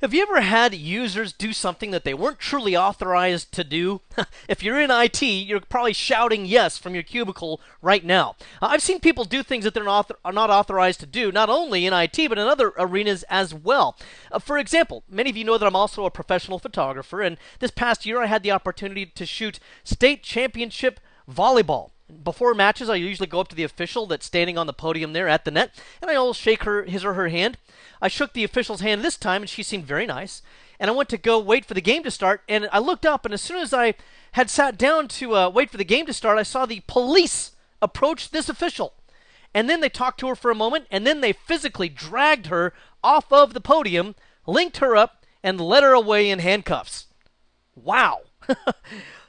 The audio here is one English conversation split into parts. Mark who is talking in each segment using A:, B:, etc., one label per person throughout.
A: Have you ever had users do something that they weren't truly authorized to do? If you're in IT, you're probably shouting yes from your cubicle right now. I've seen people do things that they're are not authorized to do, not only in IT, but in other arenas as well. For example, many of you know that I'm also a professional photographer, and this past year I had the opportunity to shoot state championship volleyball. Before matches, I usually go up to the official that's standing on the podium there at the net, and I will shake his or her hand. I shook the official's hand this time, and she seemed very nice. And I went to go wait for the game to start, and I looked up, and as soon as I had sat down to wait for the game to start, I saw the police approach this official. And then they talked to her for a moment, and then they physically dragged her off of the podium, linked her up, and led her away in handcuffs. Wow.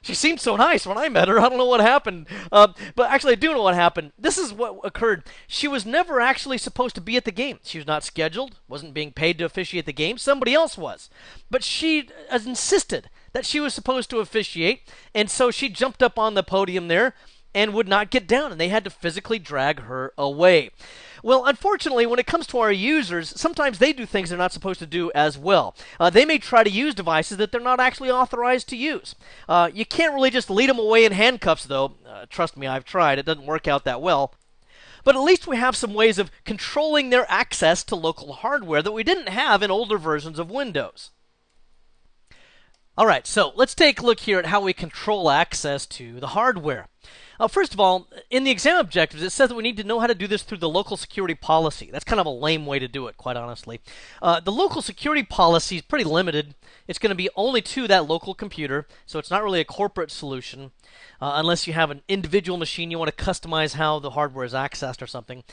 A: She seemed so nice when I met her. I don't know what happened. But actually, I do know what happened. This is what occurred. She was never actually supposed to be at the game. She was not scheduled, wasn't being paid to officiate the game. Somebody else was. But she insisted that she was supposed to officiate, and so she jumped up on the podium there and would not get down, and they had to physically drag her away. Well, unfortunately, when it comes to our users, sometimes they do things they're not supposed to do as well. They may try to use devices that they're not actually authorized to use. You can't really just lead them away in handcuffs, though. Trust me, I've tried. It doesn't work out that well. But at least we have some ways of controlling their access to local hardware that we didn't have in older versions of Windows. All right, so let's take a look here at how we control access to the hardware. First of all, in the exam objectives, it says that we need to know how to do this through the local security policy. That's kind of a lame way to do it, quite honestly. The local security policy is pretty limited. It's going to be only to that local computer, so it's not really a corporate solution, unless you have an individual machine you want to customize how the hardware is accessed or something.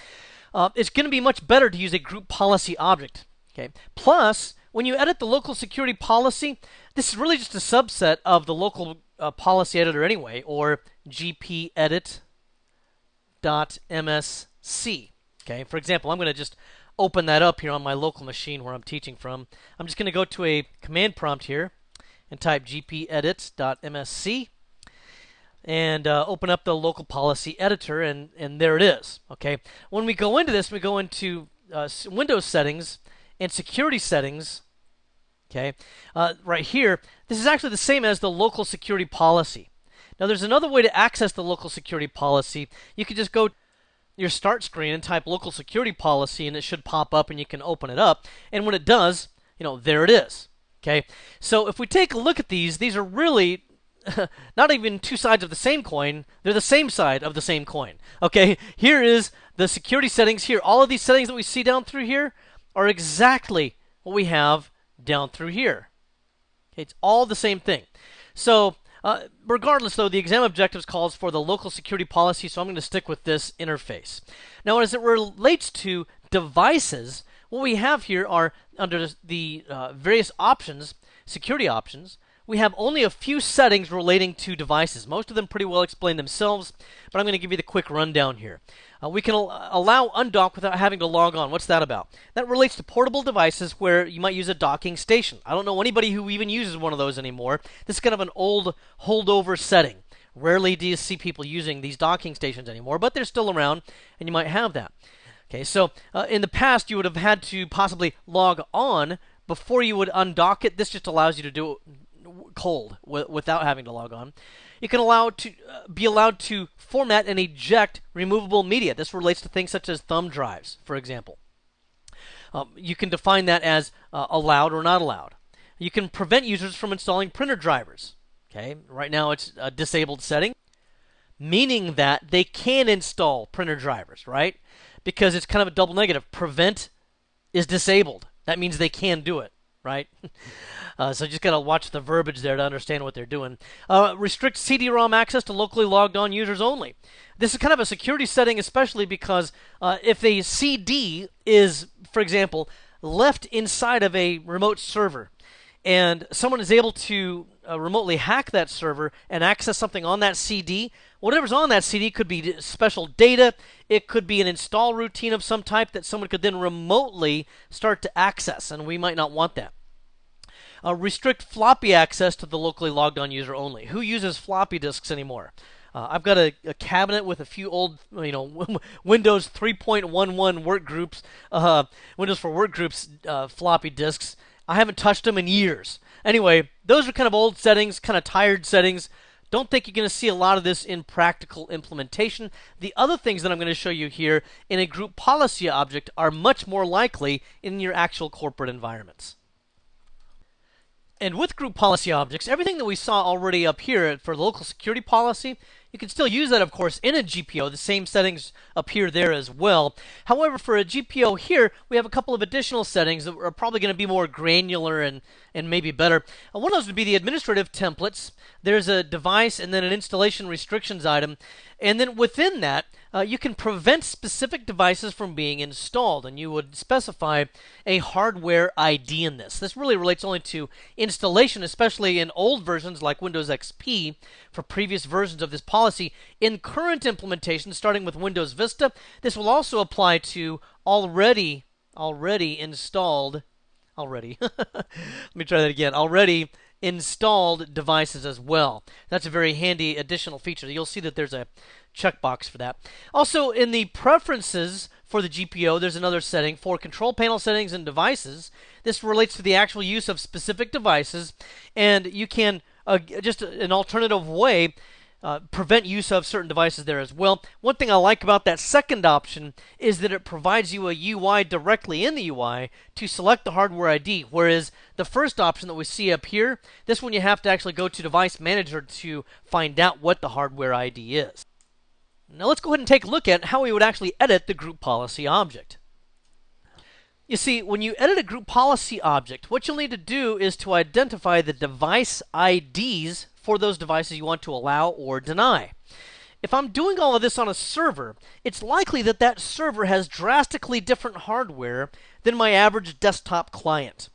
A: It's going to be much better to use a group policy object. Okay. Plus, when you edit the local security policy, this is really just a subset of the local policy editor anyway, or gpedit.msc. Okay, for example, I'm going to just open that up here on my local machine where I'm teaching from. I'm just going to go to a command prompt here and type gpedit.msc and open up the local policy editor, and there it is. Okay, when we go into this, we go into Windows settings and security settings. Okay, right here, this is actually the same as the local security policy. Now, there's another way to access the local security policy. You can just go to your start screen and type local security policy, and it should pop up, and you can open it up. And when it does, there it is. Okay, so if we take a look at these are really not even two sides of the same coin. They're the same side of the same coin. Okay, here is the security settings here. All of these settings that we see down through here are exactly what we have down through here. Okay, it's all the same thing. So regardless, though, the exam objectives calls for the local security policy, so I'm going to stick with this interface. Now, as it relates to devices, what we have here are, under the various options, security options, we have only a few settings relating to devices. Most of them pretty well explain themselves, but I'm going to give you the quick rundown here. We can allow undock without having to log on. What's that about? That relates to portable devices where you might use a docking station. I don't know anybody who even uses one of those anymore. This is kind of an old holdover setting. Rarely do you see people using these docking stations anymore, but they're still around, and you might have that. Okay, so in the past, you would have had to possibly log on before you would undock it. This just allows you to do it cold without having to log on. You can be allowed to format and eject removable media. This relates to things such as thumb drives, for example. You can define that as allowed or not allowed. You can prevent users from installing printer drivers. Okay, right now it's a disabled setting, meaning that they can install printer drivers, right? Because it's kind of a double negative. Prevent is disabled. That means they can do it, right? So you just got to watch the verbiage there to understand what they're doing. Restrict CD-ROM access to locally logged on users only. This is kind of a security setting, especially because if a CD is, for example, left inside of a remote server, and someone is able to remotely hack that server and access something on that CD, whatever's on that CD could be special data. It could be an install routine of some type that someone could then remotely start to access, and we might not want that. Restrict floppy access to the locally logged on user only. Who uses floppy disks anymore? I've got a cabinet with a few old, Windows 3.11 work groups, Windows for Workgroups floppy disks. I haven't touched them in years. Anyway, those are kind of old settings, kind of tired settings. Don't think you're going to see a lot of this in practical implementation. The other things that I'm going to show you here in a group policy object are much more likely in your actual corporate environments. And with group policy objects, everything that we saw already up here for local security policy, you can still use that, of course, in a GPO. The same settings appear there as well. However, for a GPO here, we have a couple of additional settings that are probably going to be more granular and maybe better. One of those would be the administrative templates. There's a device and then an installation restrictions item. And then within that, you can prevent specific devices from being installed, and you would specify a hardware ID in this. This really relates only to installation, especially in old versions like Windows XP. For previous versions of this policy, in current implementation, starting with Windows Vista, this will also apply to already installed. Let me try that again. Already installed devices as well. That's a very handy additional feature. You'll see that there's a checkbox for that. Also, in the preferences for the GPO, there's another setting for control panel settings and devices. This relates to the actual use of specific devices, and you can just an alternative way prevent use of certain devices there as well. One thing I like about that second option is that it provides you a UI directly in the UI to select the hardware ID, whereas the first option that we see up here, this one you have to actually go to Device Manager to find out what the hardware ID is. Now let's go ahead and take a look at how we would actually edit the group policy object. You see, when you edit a group policy object, what you'll need to do is to identify the device IDs for those devices you want to allow or deny. If I'm doing all of this on a server, it's likely that that server has drastically different hardware than my average desktop client.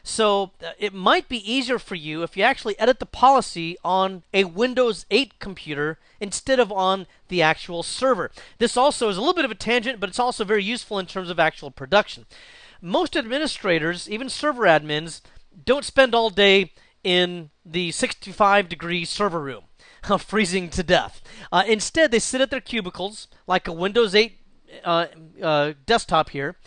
A: So it might be easier for you if you actually edit the policy on a Windows 8 computer instead of on the actual server. This also is a little bit of a tangent, but it's also very useful in terms of actual production. Most administrators, even server admins, don't spend all day in the 65-degree server room, freezing to death. Instead, they sit at their cubicles, like a Windows 8 desktop here,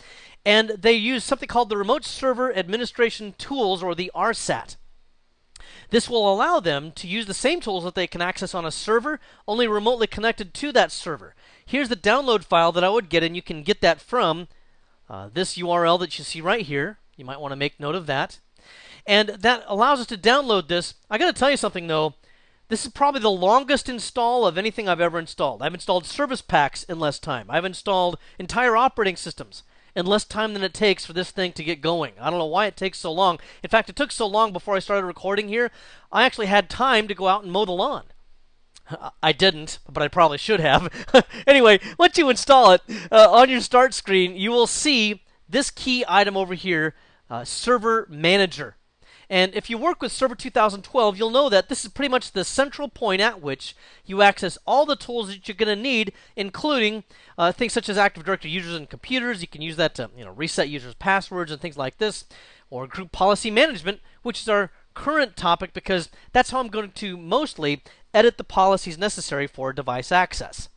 A: and they use something called the Remote Server Administration Tools, or the RSAT. This will allow them to use the same tools that they can access on a server, only remotely connected to that server. Here's the download file that I would get, and you can get that from this URL that you see right here. You might want to make note of that. And that allows us to download this. I got to tell you something, though. This is probably the longest install of anything I've ever installed. I've installed service packs in less time. I've installed entire operating systems in less time than it takes for this thing to get going. I don't know why it takes so long. In fact, it took so long before I started recording here, I actually had time to go out and mow the lawn. I didn't, but I probably should have. Anyway, once you install it, on your start screen, you will see this key item over here, Server Manager. And if you work with Server 2012, you'll know that this is pretty much the central point at which you access all the tools that you're going to need, including things such as Active Directory users and computers. You can use that to reset users' passwords and things like this, or group policy management, which is our current topic because that's how I'm going to mostly edit the policies necessary for device access.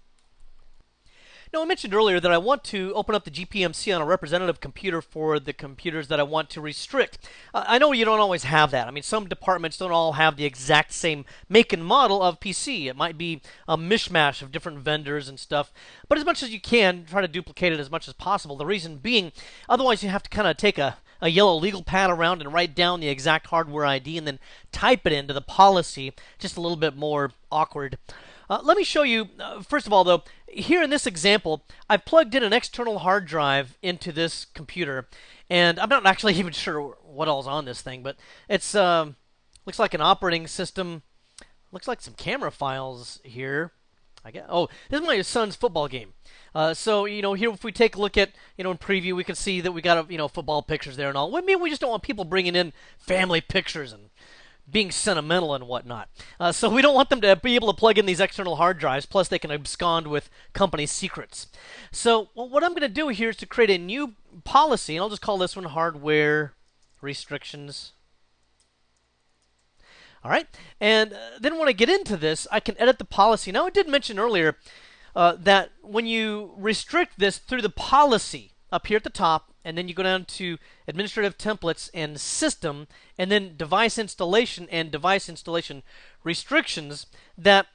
A: Now, I mentioned earlier that I want to open up the GPMC on a representative computer for the computers that I want to restrict. I know you don't always have that. I mean, some departments don't all have the exact same make and model of PC. It might be a mishmash of different vendors and stuff. But as much as you can, try to duplicate it as much as possible. The reason being, otherwise you have to kind of take a yellow legal pad around and write down the exact hardware ID and then type it into the policy. Just a little bit more awkward. Let me show you, first of all, though, here in this example, I've plugged in an external hard drive into this computer, and I'm not actually even sure what all's on this thing, but it's looks like an operating system, looks like some camera files here. I guess. Oh, this is my son's football game. So here if we take a look at in preview, we can see that we got football pictures there and all. I mean, we just don't want people bringing in family pictures and being sentimental and whatnot. So we don't want them to be able to plug in these external hard drives, plus they can abscond with company secrets. So what I'm going to do here is to create a new policy, and I'll just call this one Hardware Restrictions. All right, and then when I get into this, I can edit the policy. Now, I did mention earlier that when you restrict this through the policy up here at the top, and then you go down to Administrative Templates and System, and then Device Installation and Device Installation Restrictions, that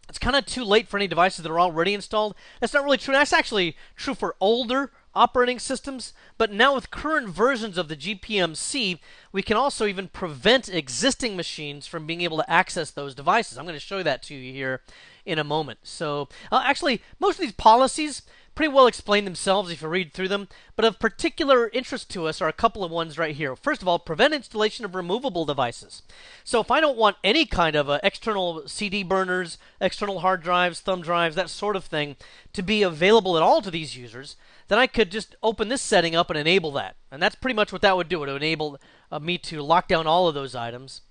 A: it's kind of too late for any devices that are already installed. That's not really true. That's actually true for older operating systems, but now with current versions of the GPMC, we can also even prevent existing machines from being able to access those devices. I'm going to show that to you here in a moment. So actually, most of these policies pretty well explain themselves if you read through them, but of particular interest to us are a couple of ones right here. First of all, prevent installation of removable devices. So if I don't want any kind of external CD burners, external hard drives, thumb drives, that sort of thing to be available at all to these users, then I could just open this setting up and enable that. And that's pretty much what that would do. It would enable me to lock down all of those items.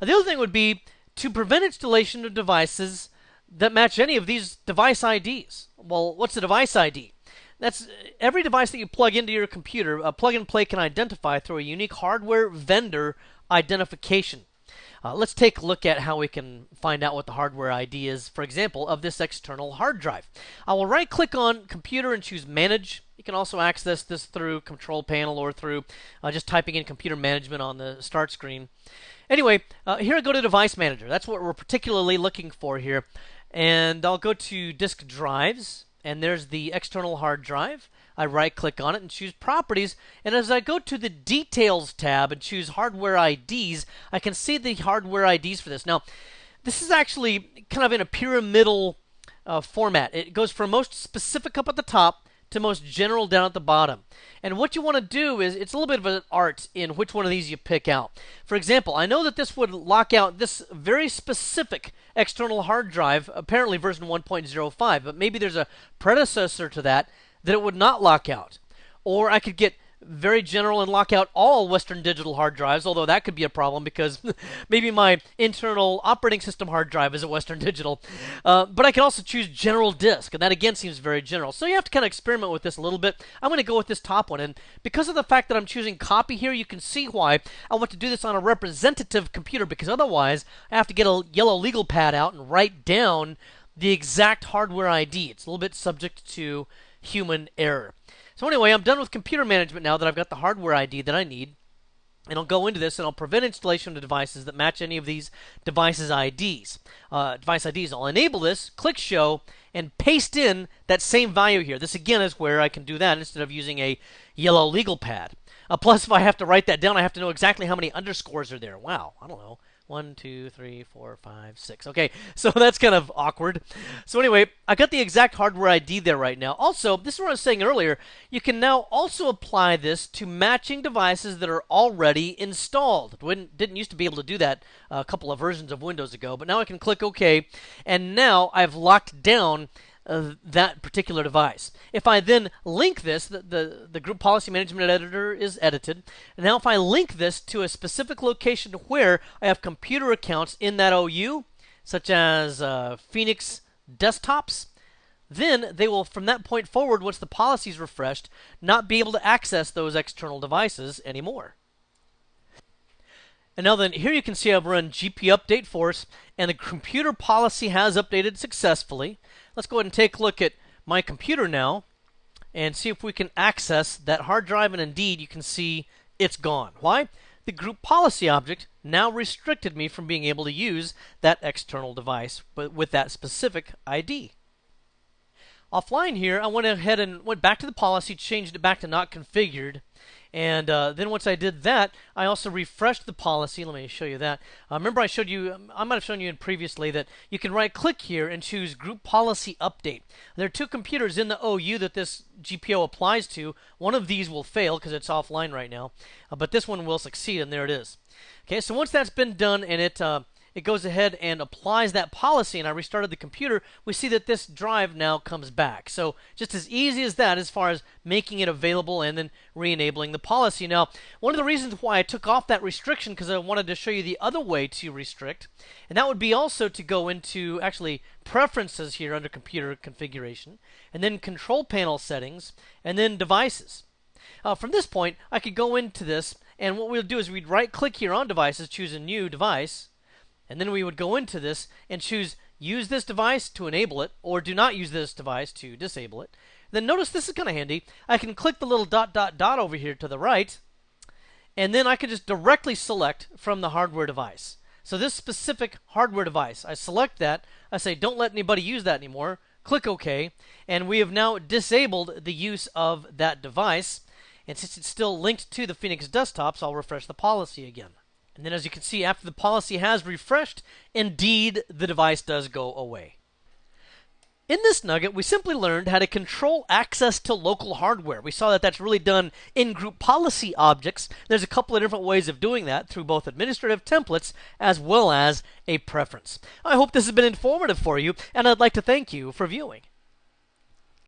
A: The other thing would be to prevent installation of devices that match any of these device IDs. Well, what's a device ID? That's every device that you plug into your computer, a plug-and-play can identify through a unique hardware vendor identification. Let's take a look at how we can find out what the hardware ID is, for example, of this external hard drive. I will right-click on Computer and choose Manage. You can also access this through Control Panel or through just typing in Computer Management on the Start screen. Anyway, here I go to Device Manager. That's what we're particularly looking for here. And I'll go to Disk Drives, and there's the external hard drive. I right-click on it and choose Properties, and as I go to the Details tab and choose Hardware IDs, I can see the hardware IDs for this. Now, this is actually kind of in a pyramidal format. It goes from most specific up at the top to most general down at the bottom. And what you want to do is, it's a little bit of an art in which one of these you pick out. For example, I know that this would lock out this very specific external hard drive, apparently version 1.05, but maybe there's a predecessor to that it would not lock out. Or I could get very general and lock out all Western Digital hard drives, although that could be a problem because maybe my internal operating system hard drive is a Western Digital. But I can also choose General Disk, and that again seems very general. So you have to kind of experiment with this a little bit. I'm going to go with this top one, and because of the fact that I'm choosing Copy here, you can see why I want to do this on a representative computer, because otherwise I have to get a yellow legal pad out and write down the exact hardware ID. It's a little bit subject to human error. So anyway, I'm done with computer management now that I've got the hardware ID that I need. And I'll go into this and I'll prevent installation of devices that match any of these devices IDs. Device IDs. I'll enable this, click Show, and paste in that same value here. This again is where I can do that instead of using a yellow legal pad. Plus, if I have to write that down, I have to know exactly how many underscores are there. Wow, I don't know. 1, 2, 3, 4, 5, 6. Okay, so that's kind of awkward. So anyway, I got the exact hardware ID there right now. Also, this is what I was saying earlier. You can now also apply this to matching devices that are already installed. Didn't used to be able to do that a couple of versions of Windows ago, but now I can click OK, and now I've locked down that particular device. If I then link this, the Group Policy Management Editor is edited. And now if I link this to a specific location where I have computer accounts in that OU, such as Phoenix desktops, then they will, from that point forward, once the policy is refreshed, not be able to access those external devices anymore. And now then, here you can see I've run GP update force, and the computer policy has updated successfully. Let's go ahead and take a look at my computer now and see if we can access that hard drive, and indeed you can see it's gone. Why? The group policy object now restricted me from being able to use that external device, but with that specific ID. Offline here, I went ahead and went back to the policy, changed it back to not configured. And then once I did that, I also refreshed the policy. Let me show you that. Remember I showed you, I might have shown you previously that you can right-click here and choose Group Policy Update. There are two computers in the OU that this GPO applies to. One of these will fail because it's offline right now, but this one will succeed, and there it is. Okay, so once that's been done and it goes ahead and applies that policy, and I restarted the computer, we see that this drive now comes back. So just as easy as that as far as making it available and then re-enabling the policy. Now, one of the reasons why I took off that restriction, because I wanted to show you the other way to restrict, and that would be also to go into actually Preferences here under Computer Configuration, and then Control Panel Settings, and then Devices. From this point, I could go into this, and what we'll do is we'd right-click here on Devices, choose a new device, and then we would go into this and choose Use this device to enable it, or Do not use this device to disable it. Then notice this is kind of handy. I can click the little dot, dot, dot over here to the right, and then I can just directly select from the hardware device. So this specific hardware device, I select that. I say, don't let anybody use that anymore. Click OK, and we have now disabled the use of that device. And since it's still linked to the Phoenix desktops, I'll refresh the policy again. And then as you can see, after the policy has refreshed, indeed, the device does go away. In this nugget, we simply learned how to control access to local hardware. We saw that that's really done in group policy objects. There's a couple of different ways of doing that through both administrative templates as well as a preference. I hope this has been informative for you, and I'd like to thank you for viewing.